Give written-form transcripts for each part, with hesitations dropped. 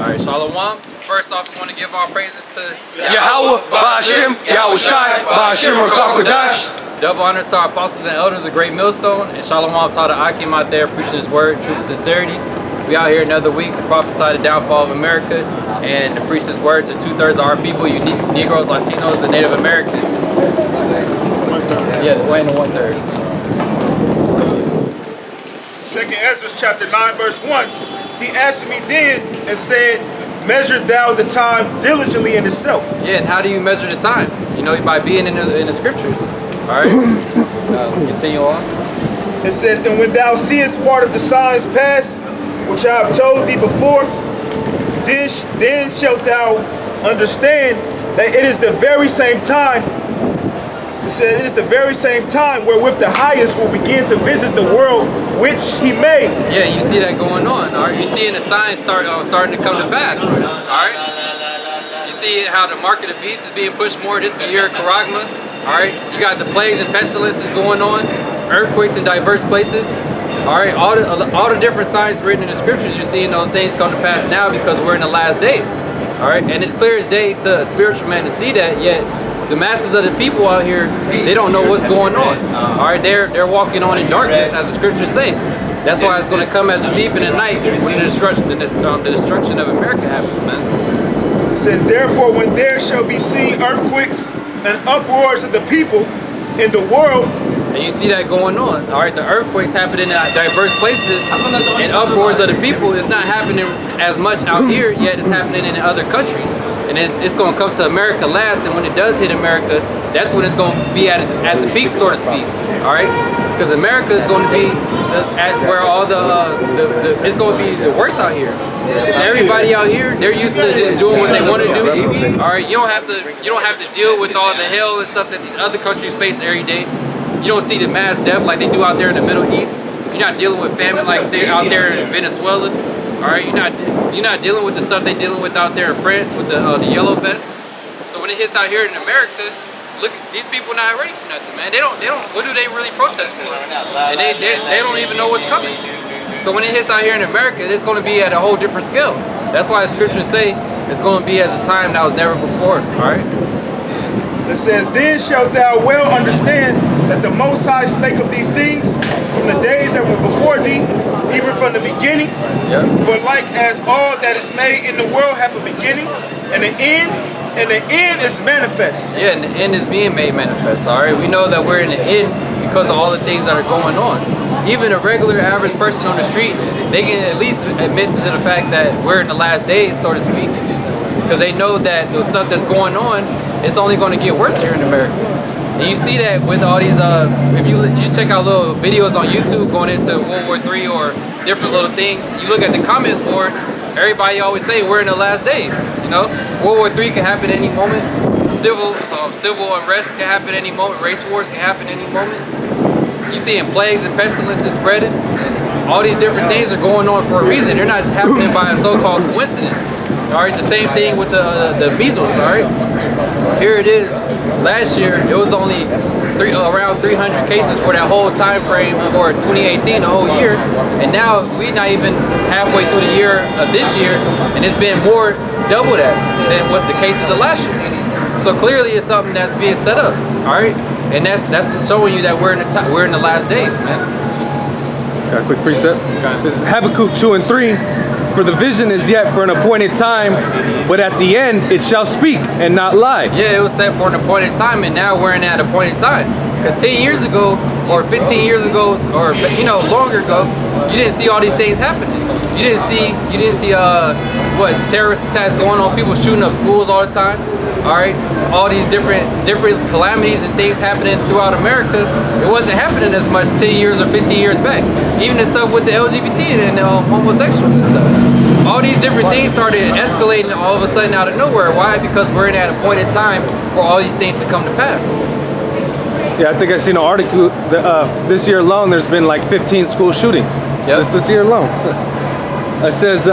Alright, Shalom. First off, we want to give our praises to Yahweh, Ba'ashim, Yahushai, Ba'ashim, Rakakwadash. Double honors to our apostles and elders, a great millstone, and Shalom to the Akim out there preaching his word, truth, sincerity. We out here another week to prophesy the downfall of America and to preach his word to 2/3 of our people, unique Negroes, Latinos, and Native Americans. Yeah, way in the 1/3. Second Ezra chapter 9 verse 1. He asked me then and said, measure thou the time diligently in itself. Yeah, and how do you measure the time? You know, by being in the scriptures. All right, continue on. It says, and when thou seest part of the signs pass, which I have told thee before, then shalt thou understand that it is the very same time. It said, it is the very same time wherewith the highest will begin to visit the world which he made. Yeah, you see that going on. All right, you see the signs starting to come to pass. All right, you see how the mark of the beast is being pushed more. This the year of Karagma. All right, you got the plagues and pestilences going on, earthquakes in diverse places. All right, all the different signs written in the scriptures, you're seeing those things come to pass now because we're in the last days. All right, and it's clear as day to a spiritual man to see that, yet the masses of the people out here, they don't know what's going on. All right, they're walking on in darkness, as the scriptures say. That's why it's going to come as a thief in the night when the destruction of America happens, man. It says, therefore, when there shall be seen earthquakes and uproars of the people in the world. And you see that going on. All right, the earthquakes happening in diverse places and uproars of the people is not happening as much out here, yet it's happening in other countries. And then it's going to come to America last, and when it does hit America, that's when it's going to be at the peak, so to speak. All right, because America is going to be at where all it's going to be the worst out here. Because everybody out here, they're used to just doing what they want to do. All right, you don't have to deal with all the hell and stuff that these other countries face every day. You don't see the mass death like they do out there in the Middle East. You're not dealing with famine like they're out there in Venezuela. All right, you're not dealing with the stuff they're dealing with out there in France with the yellow vest. So when it hits out here in America, look, these people not ready for nothing, man. They don't. What do they really protest for? And they don't even know what's coming. So when it hits out here in America, it's going to be at a whole different scale. That's why the scriptures say it's going to be as a time that was never before. All right. It says, then shalt thou well understand that the Most High spake of these things from the days that were before thee, even from the beginning. Yep. For like as all that is made in the world hath a beginning and an end, and the end is manifest. Yeah, and the end is being made manifest. All right, we know that we're in the end because of all the things that are going on. Even a regular average person on the street, they can at least admit to the fact that we're in the last days, so to speak, because they know that the stuff that's going on, it's only going to get worse here in America. And you see that with all these, if you check out little videos on YouTube going into World War III or different little things, you look at the comments boards, everybody always say we're in the last days. You know, World War III can happen any moment. Civil unrest can happen any moment. Race wars can happen any moment. You see plagues and pestilences spreading. All these different things are going on for a reason. They're not just happening by a so-called coincidence. All right, the same thing with the measles. All right, here it is. Last year it was only around 300 cases for that whole time frame for 2018, the whole year, and now we're not even halfway through the year of this year, and it's been more double that than what the cases of last year. So clearly, it's something that's being set up. All right, and that's showing you that we're in the last days, man. Got a quick precept. This is Habakkuk 2:3. For the vision is yet for an appointed time, but at the end it shall speak and not lie. Yeah, it was set for an appointed time, and now we're in that appointed time. Because 10 years ago, or 15 years ago, or longer ago, you didn't see all these things happening. You didn't see what terrorist attacks going on, people shooting up schools all the time. All right, all these different calamities and things happening throughout America. It wasn't happening as much 10 years or 15 years back. Even the stuff with the LGBT and homosexuals and stuff. All these different things started escalating all of a sudden out of nowhere. Why? Because we're in that appointed time for all these things to come to pass. Yeah, I think I seen an article this year alone. There's been like 15 school shootings. Yep. Just this year alone. It says,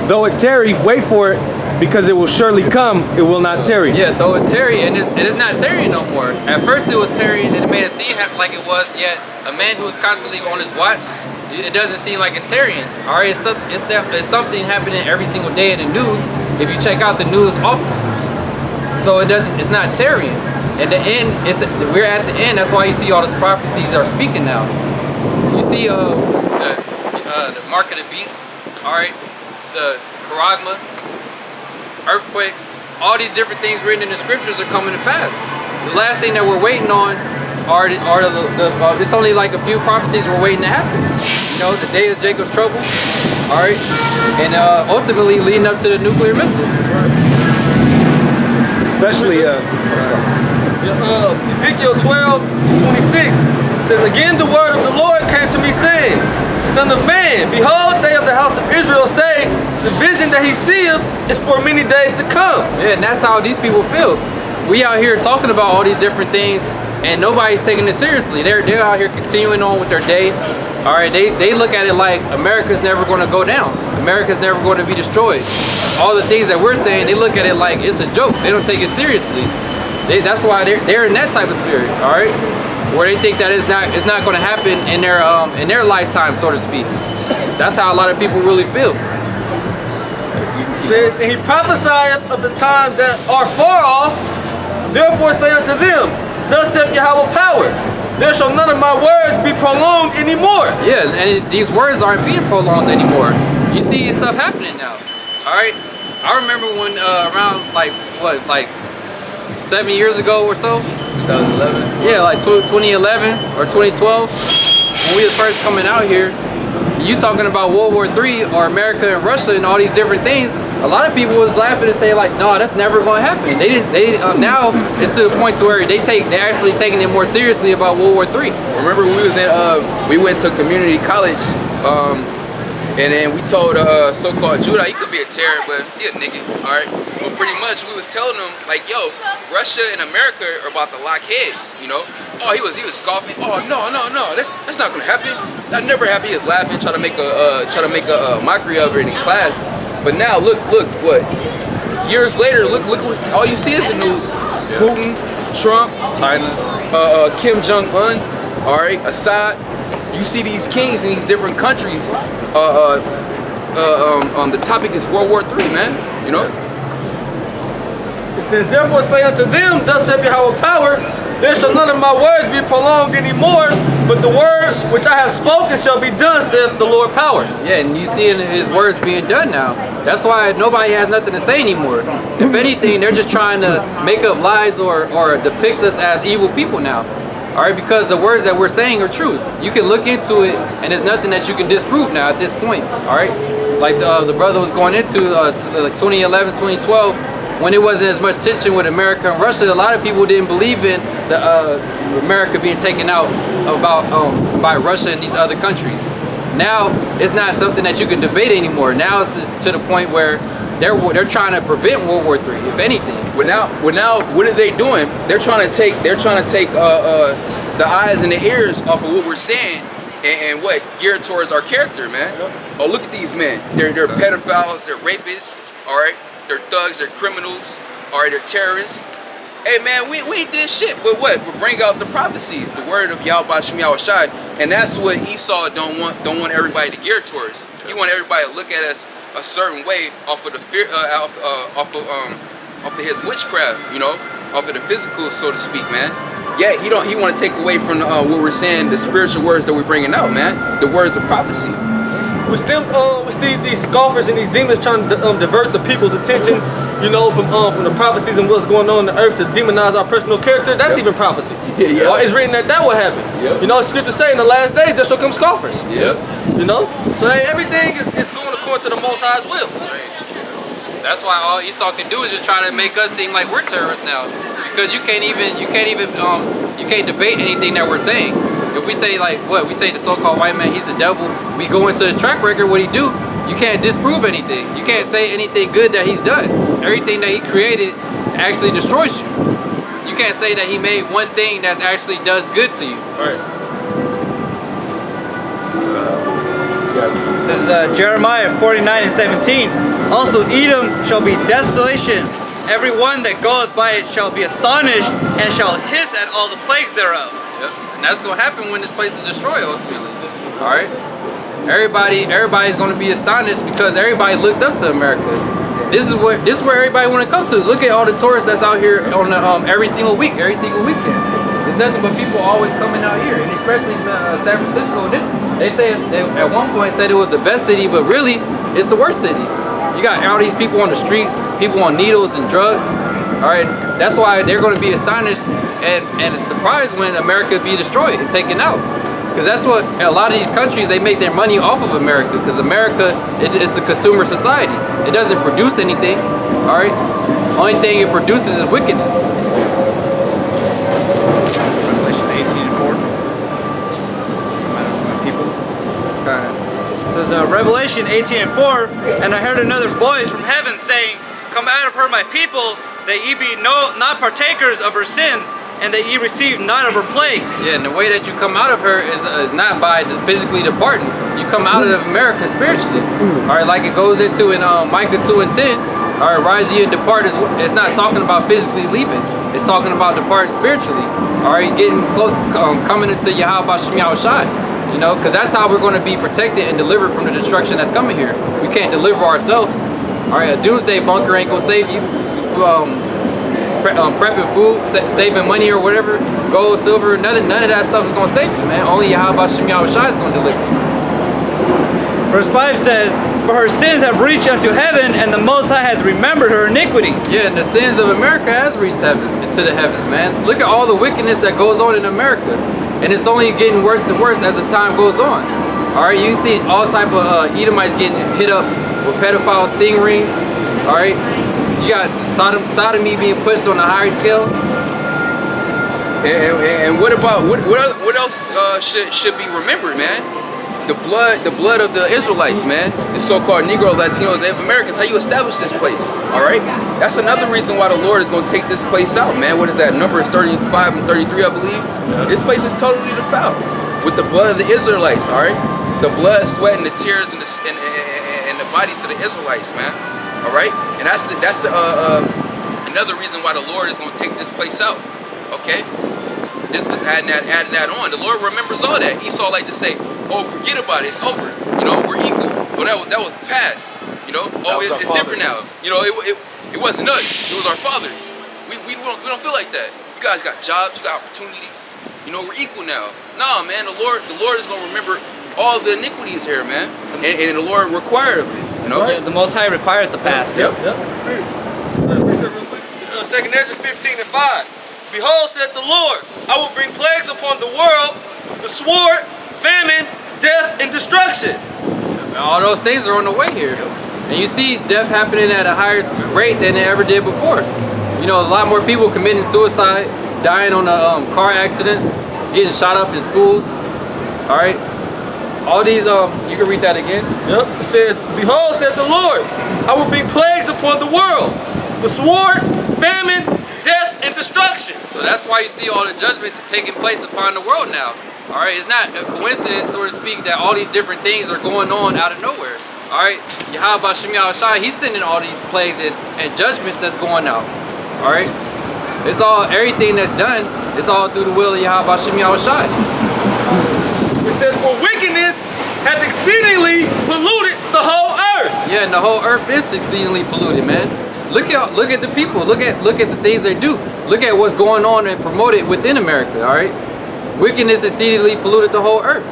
though it tarry, wait for it, because it will surely come, it will not tarry. Yeah, though it tarry, and it's not tarrying no more. At first it was tarrying, and it made it seem like it was, yet a man who was constantly on his watch, it doesn't seem like it's tarrying. All right, it's something happening every single day in the news. If you check out the news often, so it's not tarrying. At the end, we're at the end. That's why you see all these prophecies are speaking now. You see the mark of the beast. All right, the charagma, earthquakes, all these different things written in the scriptures are coming to pass. The last thing that we're waiting on are it's only like a few prophecies we're waiting to happen. You know, the day of Jacob's trouble, all right, and ultimately leading up to the nuclear missiles. Especially Ezekiel 12:26 says, again the word of the Lord came to me saying, Son of man, behold, they of the house of Israel say, the vision that he seeth is for many days to come. Yeah, and that's how these people feel. We out here talking about all these different things, and nobody's taking it seriously. They're out here continuing on with their day. All right, they look at it like America's never going to go down. America's never going to be destroyed. All the things that we're saying, they look at it like it's a joke. They don't take it seriously. That's why they're in that type of spirit. All right, where they think that it's not going to happen in their lifetime, so to speak. That's how a lot of people really feel. Says, and he prophesied of the times that are far off. Therefore say unto them, thus saith Yahweh power, there shall none of my words be prolonged anymore. Yeah, and these words aren't being prolonged anymore. You see stuff happening now. All right, I remember when around like 7 years ago or so. 2011. Yeah, like 2011 or 2012 when we was first coming out here. You talking about World War III or America and Russia and all these different things. A lot of people was laughing and say like, no, that's never going to happen. Now it's to the point to where they're actually taking it more seriously about World War III. Remember we went to community college, and then we told so-called Judah, he could be a terror, but he a nigga, all right? But pretty much we was telling him like, yo, Russia and America are about to lock heads, you know? Oh, he was scoffing. Oh, no, that's not gonna happen. That never happened. He was laughing, trying to make a mockery of it in class. But now look, what? Years later, look what all you see is the news. Putin, Trump, China, Kim Jong-un, all right, Assad. You see these kings in these different countries. The topic is World War III, man. You know. It says, therefore say unto them, thus saith Yahweh power, there shall none of my words be prolonged anymore, but the word which I have spoken shall be done, saith the Lord power. Yeah, and you see his words being done now. That's why nobody has nothing to say anymore. If anything, they're just trying to make up lies or depict us as evil people now. All right, because the words that we're saying are true. You can look into it, and there's nothing that you can disprove now at this point. All right, like the brother was going into like 2011, 2012, when it wasn't as much tension with America and Russia. A lot of people didn't believe in America being taken out by Russia and these other countries. Now it's not something that you can debate anymore. Now it's just to the point where they're trying to prevent World War III, if anything. But now, what are they doing? They're trying to take the eyes and the ears off of what we're saying and what geared towards our character, man. Oh, look at these men. They're pedophiles. They're rapists. All right. They're thugs. They're criminals. All right. They're terrorists. Hey, man, we ain't did shit. But what? We bring out the prophecies, the word of Yahweh Shem Yahweh Shai, and that's what Esau don't want everybody to gear towards. He want everybody to look at us a certain way off of the fear, off of his witchcraft, you know, off of the physical, so to speak, man. Yeah, he want to take away from what we're saying, the spiritual words that we're bringing out, man, the words of prophecy. With these scoffers and these demons trying to divert the people's attention, you know, from the prophecies and what's going on the earth to demonize our personal character. That's even prophecy. Yeah. It's written that will happen. Yep. You know, scripture say in the last days there shall come scoffers. Yep. You know, so hey, everything is going according to the Most High's will. That's why all Esau can do is just try to make us seem like we're terrorists now, because you can't debate anything that we're saying. If we say we say the so-called white man, he's the devil, we go into his track record, what he do, you can't disprove anything. You can't say anything good that he's done. Everything that he created actually destroys you. You can't say that he made one thing that actually does good to you. All right. This is Jeremiah 49:17. Also Edom shall be desolation. Every one that goeth by it shall be astonished and shall hiss at all the plagues thereof. Yep. And that's going to happen when this place is destroyed ultimately. All right. everybody's going to be astonished because everybody looked up to America. This is where everybody want to come to. Look at all the tourists that's out here on the, every single weekend. There's nothing but people always coming out here, and especially San Francisco. They at one point said it was the best city, but really it's the worst city. You got all these people on the streets, people on needles and drugs. All right, that's why they're going to be astonished and surprised when America be destroyed and taken out. Because that's what a lot of these countries, they make their money off of America. Because America, it's a consumer society. It doesn't produce anything. All right, only thing it produces is wickedness. Revelations 18:4. People. It says Revelation 18:4, and I heard another voice from heaven saying, "Come out of her, my people, that ye be not partakers of her sins, and that ye receive none of her plagues." Yeah, and the way that you come out of her is not by physically departing. You come out of America spiritually. All right, like it goes into in Micah 2:10. All right, rise ye and depart. It's not talking about physically leaving. It's talking about departing spiritually. All right, getting close, coming into Yahweh Shem Yahushai. You know, because that's how we're going to be protected and delivered from the destruction that's coming here. We can't deliver ourselves. All right, a doomsday bunker ain't gonna save you. Prepping food, saving money or whatever, gold, silver, none of that stuff is gonna save you, man. Only Yahweh Shem Yahushai is gonna deliver you. Verse 5 says, "For her sins have reached unto heaven, and the Most High hath remembered her iniquities." Yeah, and the sins of America has reached heaven, to the heavens, man. Look at all the wickedness that goes on in America, and it's only getting worse and worse as the time goes on. All right, you see all type of Edomites getting hit up with pedophile sting rings. All right, you got sodomy being pushed on a higher scale. And what about what else should be remembered, man? The blood of the Israelites, man. The so-called Negroes, Latinos, Native Americans. How you establish this place? All right, that's another reason why the Lord is going to take this place out, man. What is that? Numbers 35 and 33, I believe. This place is totally defiled with the blood of the Israelites. All right, the blood, sweat, and the tears and the bodies of the Israelites, man. All right, and that's another reason why the Lord is going to take this place out. Okay, just adding that on. The Lord remembers all that. Esau like to say, "Oh, forget about it. It's over. You know, we're equal." Oh, that was the past. You know, oh, it's different now. You know, it wasn't us. It was our fathers. We don't feel like that. You guys got jobs. You got opportunities. You know, we're equal now. Nah, man. The Lord is going to remember all the iniquities here, man, and the Lord required of it. You know, The Most High required the past. Yep. It's 2 Ezra 15:5. "Behold, saith the Lord, I will bring plagues upon the world, the sword, famine, death, and destruction." And all those things are on the way here. And you see death happening at a higher rate than it ever did before. You know, a lot more people committing suicide, dying on car accidents, getting shot up in schools. All right. All these, you can read that again. Yep. It says, "Behold, saith the Lord, I will bring plagues upon the world, the sword, famine, death, and destruction." So that's why you see all the judgments taking place upon the world now. All right, it's not a coincidence, so to speak, that all these different things are going on out of nowhere. All right, Yahweh Shem Yahushai, he's sending all these plagues and judgments that's going out. All right, it's all, everything that's done, it's all through the will of Yahweh Shem Yahushai. It says, "For wickedness hath exceedingly polluted the whole earth." Yeah, and the whole earth is exceedingly polluted, man. Look at the people. Look at the things they do. Look at what's going on and promoted within America. All right, wickedness exceedingly polluted the whole earth.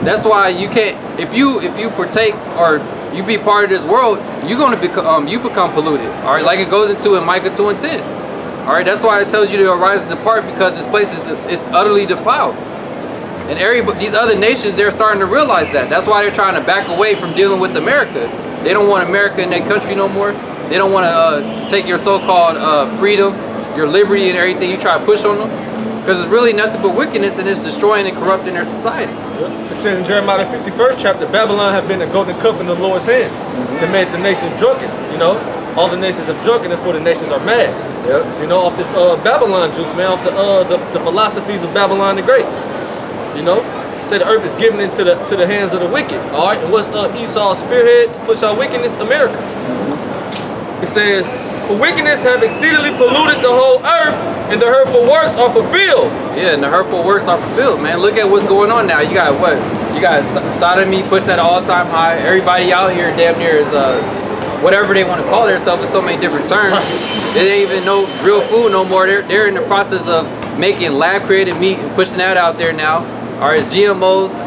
That's why you can't. If you partake or you be part of this world, you're gonna become become polluted. All right, like it goes into in Micah 2:10. All right, that's why it tells you to arise and depart, because this place is utterly defiled. And these other nations, they're starting to realize that. That's why they're trying to back away from dealing with America. They don't want America in their country no more. They don't want to take your so-called freedom, your liberty, and everything you try to push on them. Because it's really nothing but wickedness, and it's destroying and corrupting their society. It says in Jeremiah 51st chapter, "Babylon have been a golden cup in the Lord's hand. They made the nations drunken." You know, all the nations have drunken, and for the nations are mad. Yep. You know, off this Babylon juice, man, off the philosophies of Babylon the Great. You know, say the earth is given into the hands of the wicked. All right, and what's Esau's spearhead to push out wickedness? America. It says, "For wickedness have exceedingly polluted the whole earth, and the hurtful works are fulfilled." Yeah, and the hurtful works are fulfilled, man. Look at what's going on now. You got what? You got sodomy pushed at an all-time high. Everybody out here damn near is whatever they want to call themselves with so many different terms. It ain't even no real food no more. They're in the process of making lab-created meat and pushing that out there now. Or it's GMOs,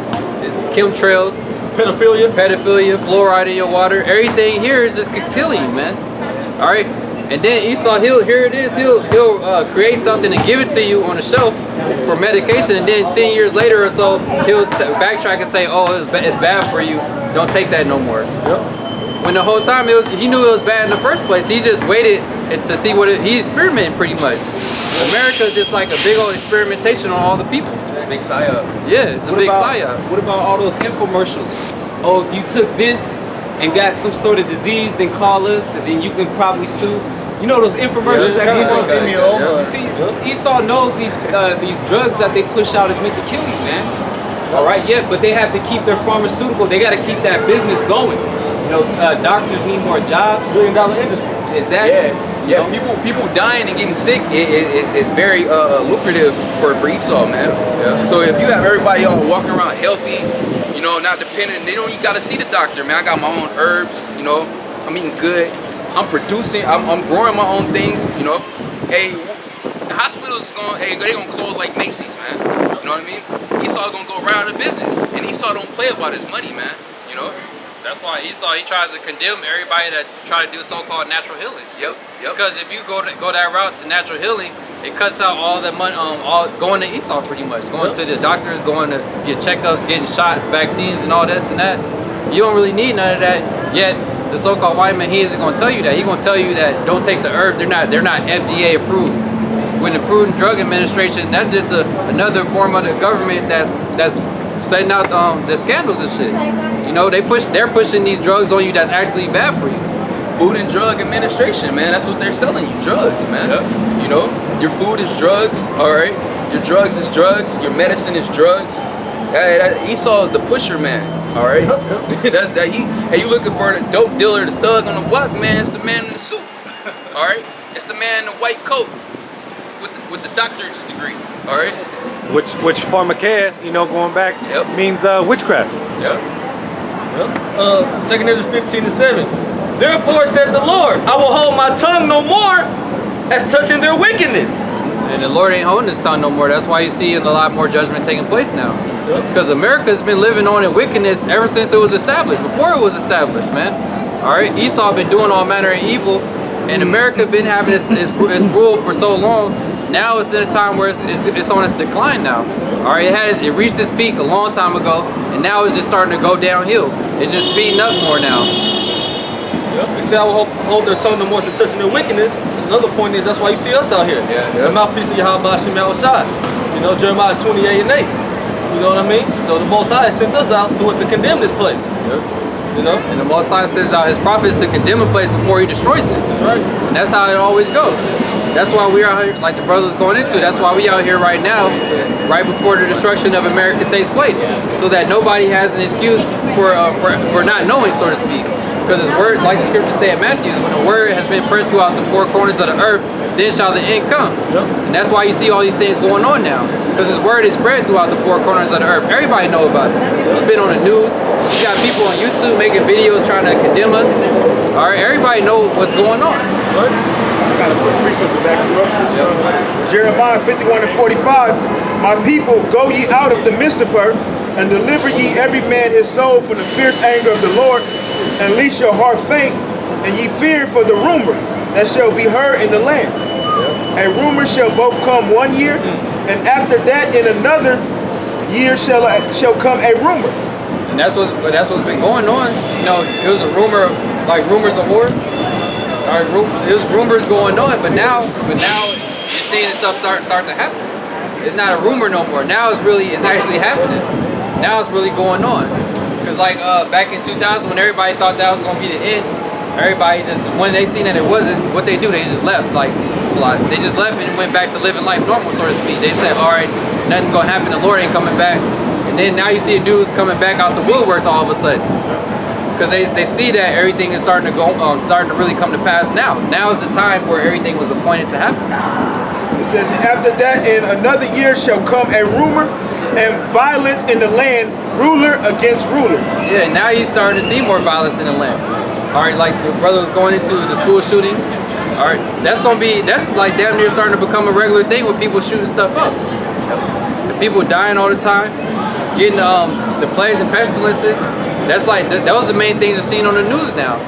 it's chemtrails, pedophilia, fluoride in your water. Everything here is just killing you, man. All right. And then Esau, he'll create something and give it to you on the shelf for medication, and then 10 years later or so, he'll backtrack and say, oh, it's bad for you. Don't take that no more. When the whole time he knew it was bad in the first place. He just waited to see he experimented pretty much. America is just like a big old experimentation on all the people. It's a big psyop. Yeah, it's a big psyop. What about all those infomercials? Oh, if you took this and got some sort of disease, then call us, and then you can probably sue. You know those infomercials that come on? You see, Esau knows these drugs that they push out is meant to kill you, man. All right, yeah, but they have to keep their pharmaceutical. They got to keep that business going. You know, doctors need more jobs. $1 billion industry. Exactly. Yeah. People dying and getting sick is very lucrative for Esau, man. Yeah. So if you have everybody all walking around healthy, you know, not dependent, they don't even got to see the doctor, man. I got my own herbs, you know, I'm eating good. I'm producing, I'm growing my own things, you know. Hey, the hospital's they gonna close like Macy's, man. You know what I mean? Esau gonna go right out of business, and Esau don't play about his money, man. You know. That's why Esau, he tries to condemn everybody that try to do so-called natural healing. Yep. Because if you go that route to natural healing, it cuts out all the money, all going to Esau pretty much, going to the doctors, going to get checkups, getting shots, vaccines, and all this and that. You don't really need none of that yet. The so-called white man, he isn't going to tell you that. He's going to tell you that don't take the herbs. They're not FDA approved. When the Food and Drug Administration, that's just another form of the government that's setting out the scandals and shit. You know, they're pushing these drugs on you that's actually bad for you. Food and Drug Administration, man. That's what they're selling you, drugs, man. Yep. You know, your food is drugs, all right? Your drugs is drugs. Your medicine is drugs. Esau is the pusher, man. All right, you looking for the dope dealer, the thug on the block, man? It's the man in the suit. All right, it's the man in the white coat with the doctor's degree. All right, which pharmakeia, you know, going back, means witchcraft. Yep. 2 Ezra 15:7. Therefore said the Lord, I will hold my tongue no more as touching their wickedness. And the Lord ain't holding his tongue no more. That's why you see a lot more judgment taking place now. Because America's been living on in wickedness ever since it was established, before it was established, man. All right, Esau been doing all manner of evil, and America been having its rule for so long. Now it's in a time where it's on its decline now. All right, it reached its peak a long time ago, and now it's just starting to go downhill. It's just speeding up more now. They say I will hold their tongue no more to touching their wickedness. Another point is that's why you see us out here. The mouthpiece of Yahweh Shem Shai. You know, Jeremiah 28:8. You know what I mean? So the Most High sent us out to condemn this place. You know? And the Most High sends out his prophets to condemn a place before he destroys it. That's right. And that's how it always goes. That's why we're out here, like the brother's going into, that's why we out here right now, right before the destruction of America takes place. So that nobody has an excuse for not knowing, so to speak. Because his word, like the scripture say in Matthew, when the word has been pressed throughout the four corners of the earth, then shall the end come. And that's why you see all these things going on now. Because his word is spread throughout the four corners of the earth. Everybody know about it. It's been on the news. You got people on YouTube making videos trying to condemn us. All right, everybody know what's going on. I got a quick precept to back you up. Jeremiah 51:45. My people, go ye out of the midst of her, and deliver ye every man his soul from the fierce anger of the Lord, and lest your heart faint, and ye fear for the rumor that shall be heard in the land. A rumor shall both come 1 year, and after that in another year shall come a rumor. And that's what's been going on. You know, it was a rumor, like rumors of wars. All right, it was rumors going on, but now you're seeing stuff start to happen. It's not a rumor no more. Now it's actually happening. Now it's really going on. Because like back in 2000, when everybody thought that was gonna be the end, everybody just, when they seen that it wasn't, what they do, they just left. Like, it's a lot. They just left and went back to living life normal, so to speak. They said, all right, nothing gonna happen. The Lord ain't coming back. And then now you see dudes coming back out the woodworks all of a sudden. Because they see that everything is starting to really come to pass now. Now is the time where everything was appointed to happen. It says, after that in another year shall come a rumor and violence in the land, ruler against ruler. Yeah, now you're starting to see more violence in the land. All right, like the brother was going into the school shootings. All right, that's like damn near starting to become a regular thing with people shooting stuff up. The people dying all the time, getting the plagues and pestilences. That's like those are the main things you're seeing on the news now.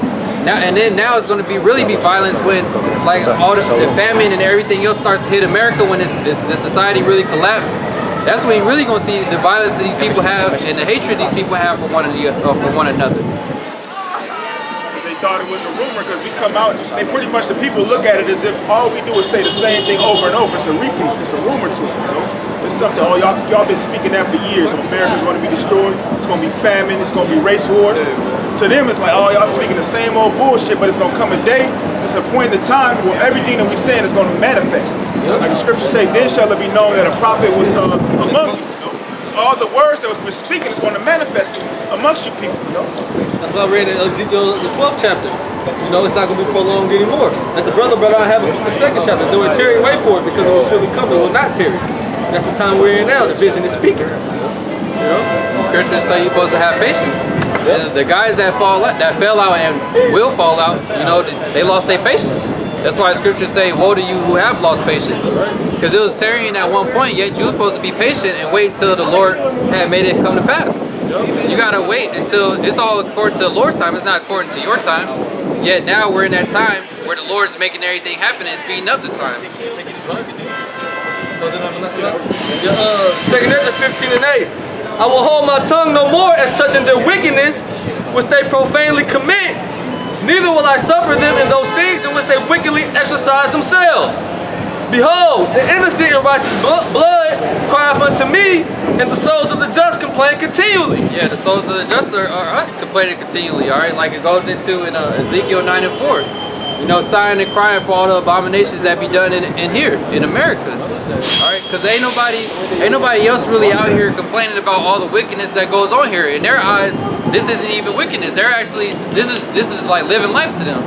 Now it's going to really be violence when like all the famine and everything else starts to hit America, when the society really collapses. That's when you're really going to see the violence that these people have and the hatred these people have for one another. They thought it was a rumor because we come out and pretty much the people look at it as if all we do is say the same thing over and over. It's a repeat. It's a rumor to them, you know? It's something, y'all been speaking that for years. America's going to be destroyed. It's going to be famine. It's going to be race wars. To them, it's like, oh, y'all speaking the same old bullshit, but it's going to come a day, it's a point in time where everything that we're saying is going to manifest. Like the scriptures say, then shall it be known that a prophet was among us. All the words that we're speaking is going to manifest amongst you people. You know? That's what I read in Ezekiel, the 12th chapter. You know, it's not going to be prolonged anymore. As the brother brought out Habakkuk, the 2nd chapter, though it tarry, wait for it, because it will surely come, it will not tarry. That's the time we're in now. The vision is speaking. You know? Scriptures tell you supposed to have patience. The guys that fell out and will fall out, you know, they lost their patience. That's why scriptures say, woe to you who have lost patience. Because it was tarrying at one point, yet you were supposed to be patient and wait until the Lord had made it come to pass. You gotta wait until it's all according to the Lord's time, it's not according to your time. Yet now we're in that time where the Lord's making everything happen and speeding up the times. 2nd Ezra 15:8. I will hold my tongue no more as touching their wickedness, which they profanely commit. Neither will I suffer them in those things in which they wickedly exercise themselves. Behold, the innocent and righteous blood crieth unto me, and the souls of the just complain continually. Yeah, the souls of the just are us complaining continually, all right? Like it goes into in Ezekiel 9:4. You know, sighing and crying for all the abominations that be done in here, in America. All right, because ain't nobody else really out here complaining about all the wickedness that goes on here. In their eyes, this isn't even wickedness. They're actually, this is like living life to them.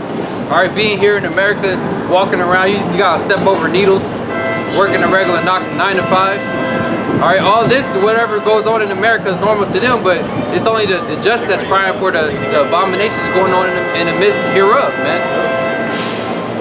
All right, being here in America, walking around, you gotta step over needles, working a regular 9 to 5. All right, all this, whatever goes on in America is normal to them, but it's only the just that's crying for the abominations going on in the midst hereof, man.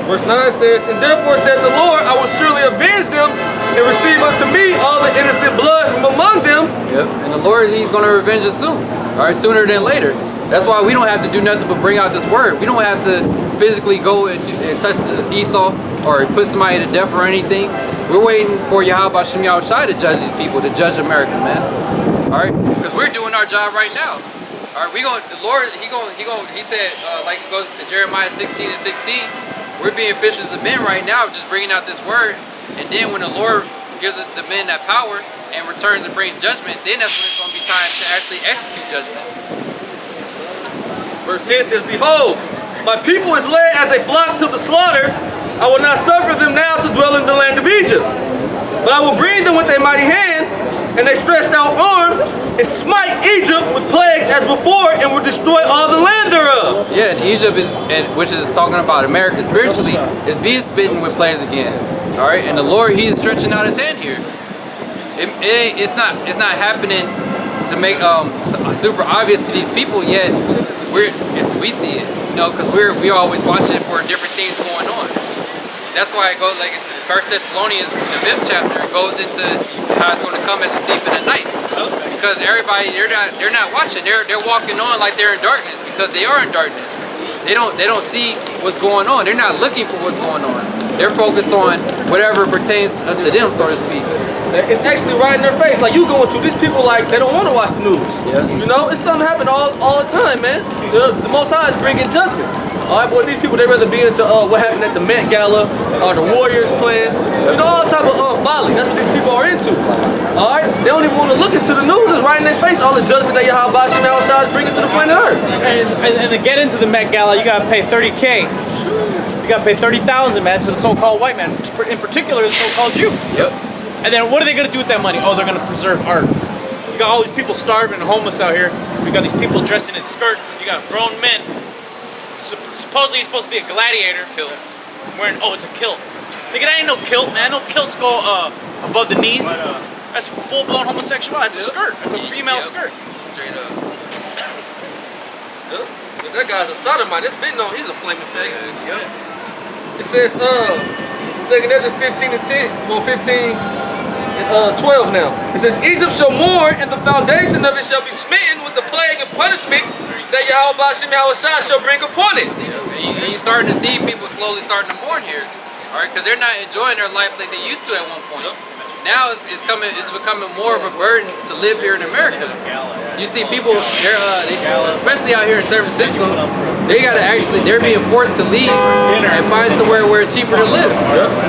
Verse 9 says, and therefore said the Lord, I will surely avenge them and receive unto me all the innocent blood from among them. Yep, and the Lord, he's going to revenge us soon. All right, sooner than later. That's why we don't have to do nothing but bring out this word. We don't have to physically go and touch Esau or put somebody to death or anything. We're waiting for Yahweh Shem Yahushai to judge these people, to judge America, man. All right, because we're doing our job right now. All right, the Lord, he said, like it goes to Jeremiah 16:16. We're being fishers of men right now, just bringing out this word. And then when the Lord gives the men that power and returns and brings judgment, then that's when it's going to be time to actually execute judgment. Verse 10 says, behold, my people is led as a flock to the slaughter. I will not suffer them now to dwell in the land of Egypt. But I will bring them with a mighty hand and a stretched out arm, and smite Egypt with plagues as before, and will destroy all the land thereof. Yeah, and Egypt which is talking about America spiritually, is being smitten with plagues again. All right, and the Lord, He is stretching out His hand here. It's not happening to make super obvious to these people yet. We see it, you know, because we're always watching for different things going on. That's why it goes like in 1 Thessalonians, the 5th chapter, it goes into how it's going to come as a thief in the night. Because everybody, they're not watching. They're walking on like they're in darkness, because they are in darkness. They don't see what's going on. They're not looking for what's going on. They're focused on whatever pertains to them, so to speak. It's actually right in their face. Like you going to, these people, like they don't want to watch the news. Yeah. You know, it's something happening all the time, man. The Most High is bringing judgment. All right, boy, these people, they rather be into what happened at the Met Gala, or the Warriors playing, you know, all type of folly. That's what these people are into. All right, they don't even want to look into the news. It's right in their face, all the judgment that Yahweh Shem Yahushua is bringing to the planet Earth. And to get into the Met Gala, you gotta pay $30K. You gotta pay $30,000, man, to the so-called white man, in particular the so-called Jew. Yep. And then what are they gonna do with that money? Oh, they're gonna preserve art. You got all these people starving and homeless out here. You got these people dressing in skirts. You got grown men. Supposedly he's supposed to be a gladiator. Kilt. Wearing, oh, it's a kilt. Nigga, that ain't no kilt, man. No kilts go above the knees. That's full-blown homosexuality. That's a skirt. That's a female skirt. Straight up. Because that guy's a sodomite. It's been known he's a flaming faggot. Yep. It says, 2nd Ezra 15 and 10, well 15 and 12 now. It says, Egypt shall mourn, and the foundation of it shall be smitten with the plague and punishment that Yahweh Ba'Shem Yahushua shall bring upon it. And you're starting to see people slowly starting to mourn here, all right? Because they're not enjoying their life like they used to at one point. Now it's becoming more of a burden to live here in America. You see people, especially out here in San Francisco, they're being forced to leave and find somewhere where it's cheaper to live.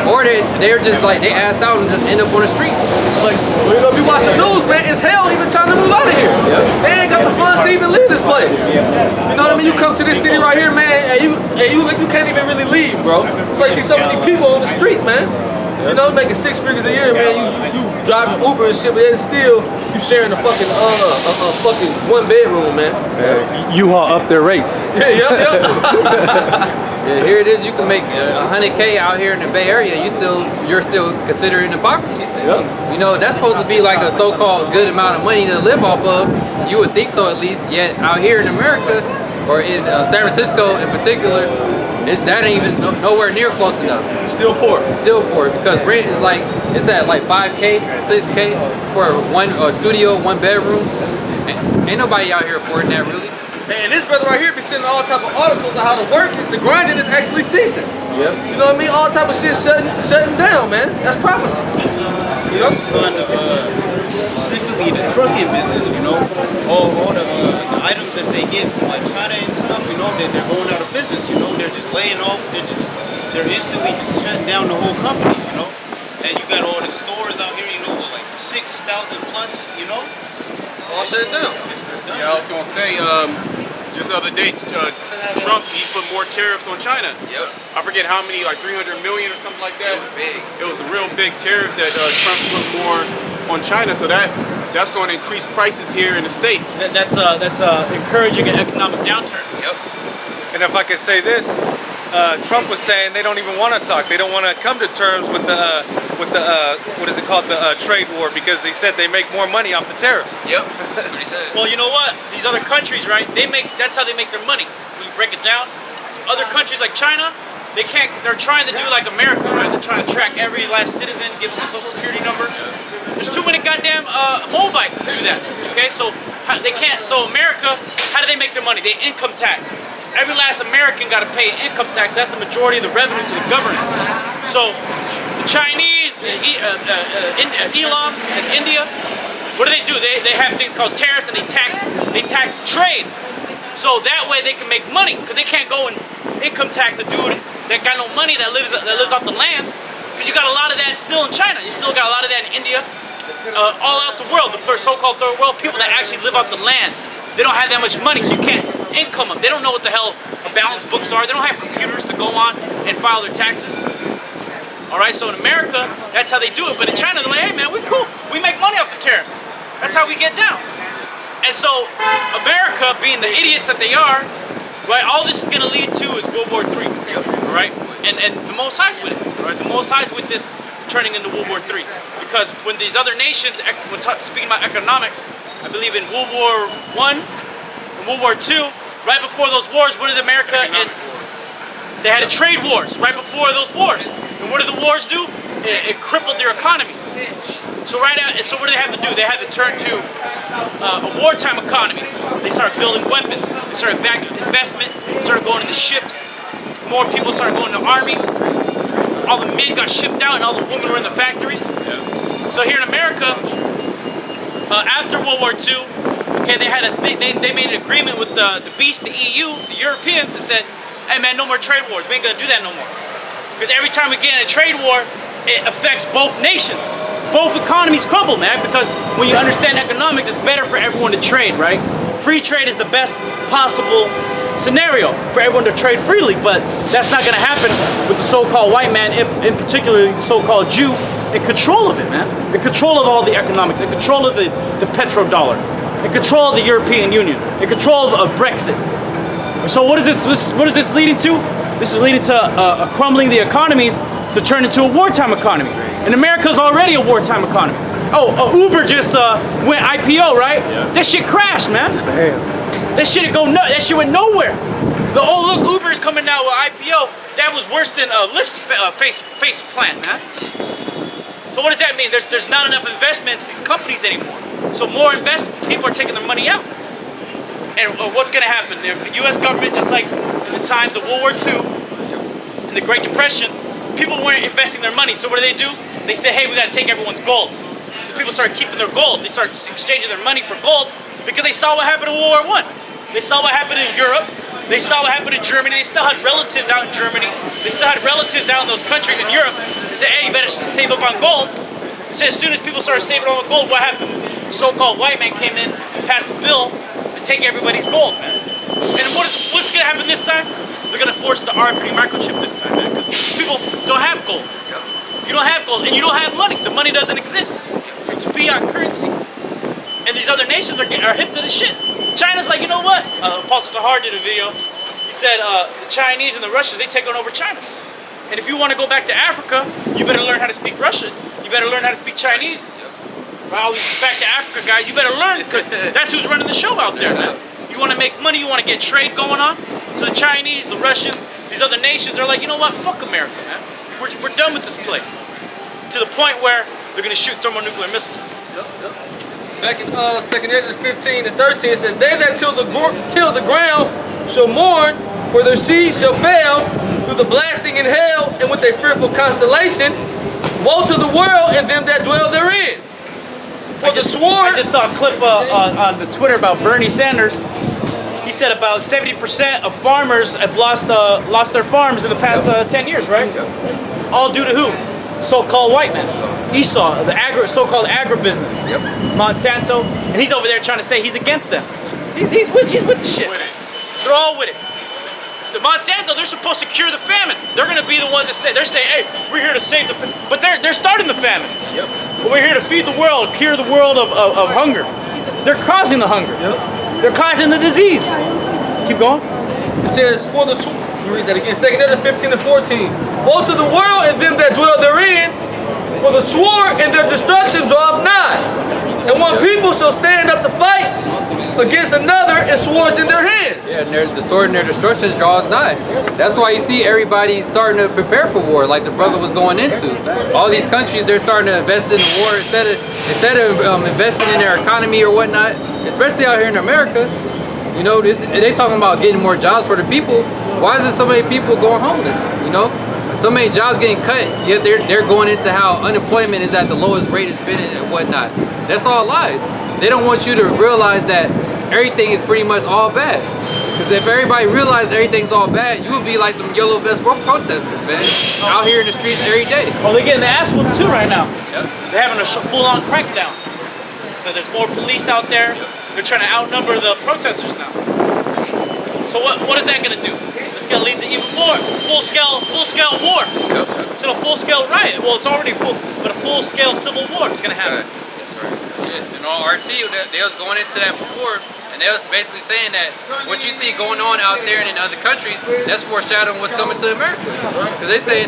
Or they're just like, they asked out and just end up on the streets. Like, you know, if you watch the news, man, it's hell even trying to move out of here. They ain't got the funds to even leave this place. You know what I mean? You come to this city right here, man, and you can't even really leave, bro. It's like see so many people on the street, man. You know, making 6 figures a year, man. You driving Uber and shit, but then still you sharing a fucking fucking 1 bedroom, man. U-Haul up their rates. Yeah. Yeah, here it is. You can make $100K out here in the Bay Area. You're still considered in the poverty. You know, that's supposed to be like a so-called good amount of money to live off of. You would think so at least. Yet out here in America, or in San Francisco in particular, that ain't even nowhere near close enough. Still poor. Still poor because rent is like, it's at like 5K, 6K for a studio, 1 bedroom. Ain't nobody out here affording that really. And this brother right here be sending all type of articles on how the work is, the grinding is actually ceasing. Yep. You know what I mean? All type of shit shutting down, man. That's prophecy. You know? Specifically the trucking business, you know, all the items that they get from like China and stuff, you know, they're going out of business, you know, they're just laying off, they're instantly just shutting down the whole company, you know. And you got all the stores out here, you know, with like 6,000 plus, you know. All shut down. Yeah, I was gonna say, just the other day, Trump, he put more tariffs on China. Yep. I forget how many, like 300 million or something like that. It was big. It was a real big tariffs that Trump put more on China, so that's going to increase prices here in the States. That's encouraging an economic downturn. Yep. And if I could say this, Trump was saying they don't even want to talk. They don't want to come to terms with the what is it called, the trade war, because they said they make more money off the tariffs. Yep. That's what he said. Well, you know what? These other countries, right? That's how they make their money. When you break it down, other countries like China, they're trying to do like America, right? They're trying to track every last citizen, give them a social security number. There's too many goddamn Moabites to do that. Okay, so they can't. So America, how do they make their money? They income tax. Every last American got to pay income tax. That's the majority of the revenue to the government. So the Chinese, Elam, and India, what do? They have things called tariffs, and they tax trade. So that way they can make money, because they can't go and income tax a dude that got no money that lives off the land. Because you got a lot of that still in China. You still got a lot of that in India. All out the world, the so-called third world, people that actually live off the land. They don't have that much money, so you can't income them. They don't know what the hell a balance books are. They don't have computers to go on and file their taxes. All right, so in America, that's how they do it. But in China, they're like, hey man, we cool. We make money off the tariffs. That's how we get down. And so America, being the idiots that they are, right, all this is gonna lead to is World War III. All right, and the Most High's with it. All right, the Most High's with this turning into World War III. Because when these other nations, speaking about economics, I believe in World War I and World War II, right before those wars, what did America and they had a trade wars right before those wars. And what did the wars do? It crippled their economies. So what do they have to do? They had to turn to a wartime economy. They started building weapons. They started back investment. Started going into ships. More people started going to armies. All the men got shipped out, and all the women were in the factories. So here in America, after World War II, okay, they had a thing. They made an agreement with the beast, the EU, the Europeans, and said, "Hey man, no more trade wars. We ain't gonna do that no more." Because every time we get in a trade war, it affects both nations. Both economies crumble, man. Because when you understand economics, it's better for everyone to trade, right? Free trade is the best possible scenario for everyone to trade freely, but that's not gonna happen with the so-called white man, in particular the so-called Jew, in control of it, man. In control of all the economics, in control of the petrodollar, in control of the European Union, in control of Brexit. So what is this leading to? This is leading to crumbling the economies to turn into a wartime economy. And America is already a wartime economy. Uber just went IPO, right? Yeah. That shit crashed, man. Damn. That shit that shit went nowhere. The look, Uber's coming out with IPO. That was worse than Lyft's face plant, man. So what does that mean? There's not enough investment into these companies anymore. So more people are taking their money out. And what's going to happen? The U.S. government, just like in the times of World War II and the Great Depression, people weren't investing their money. So what do? They say, hey, we got to take everyone's gold. Because people started keeping their gold. They started exchanging their money for gold because they saw what happened in World War I. They saw what happened in Europe. They saw what happened in Germany. They still had relatives out in Germany. They still had relatives out in those countries in Europe. They said, hey, you better save up on gold. So as soon as people started saving up on gold, what happened? The so-called white man came in and passed a bill to take everybody's gold, man. And what's going to happen this time? They're going to force the RFID microchip this time, man. Because people don't have gold. You don't have gold, and you don't have money. The money doesn't exist. It's fiat currency. And these other nations are hip to the shit. China's like, you know what? Apostle Tahar did a video. He said the Chinese and the Russians, they take on over China. And if you want to go back to Africa, you better learn how to speak Russian. You better learn how to speak Chinese. Right, all these back to Africa guys, you better learn, because that's who's running the show out there, man. You want to make money, you want to get trade going on. So the Chinese, the Russians, these other nations are like, you know what? Fuck America, man. We're done with this place. To the point where they're going to shoot thermonuclear missiles. Back in 2 Ezra 15 and 13, it says, they that till the ground shall mourn, for their seed shall fail through the blasting in hell and with a fearful constellation. Woe to the world and them that dwell therein. For the sword. I just saw a clip on the Twitter about Bernie Sanders. He said about 70% of farmers have lost their farms in the past 10 years, right? All due to who? So-called white men. Esau, the so-called agribusiness. Monsanto, and he's over there trying to say he's against them. He's with the shit. They're all with it. The Monsanto, they're supposed to cure the famine. They're going to be the ones that say, they're saying, hey, we're here to save the famine. But they're starting the famine. But we're here to feed the world, cure the world of hunger. They're causing the hunger. They're causing the disease. Keep going. It says, for the sword. Read that again. 2 Ezra 15 and 14. Woe to the world and them that dwell therein, for the sword and their destruction draweth nigh. And one people shall stand up to fight against another, and swords in their hands. Yeah, and the sword and their destruction draws nigh. That's why you see everybody starting to prepare for war, like the brother was going into. All these countries, they're starting to invest in the war instead of investing in their economy or whatnot. Especially out here in America. You know, they talking about getting more jobs for the people. Why is it so many people going homeless? You know, so many jobs getting cut, yet they're going into how unemployment is at the lowest rate it's been and whatnot. That's all lies. They don't want you to realize that everything is pretty much all bad. Because if everybody realized everything's all bad, you would be like them yellow vest protesters, man. Out here in the streets every day. Well, they're getting the ass whooped too right now. They're having a full-on crackdown. Because there's more police out there. They're trying to outnumber the protesters now. So what is that going to do? It's going to lead to even more full-scale war. It's a full-scale riot. Well, it's already but a full-scale civil war is going to happen. That's right. That's it. And on RT, they was going into that before, and they was basically saying that what you see going on out there and in other countries, that's foreshadowing what's coming to America. Because they say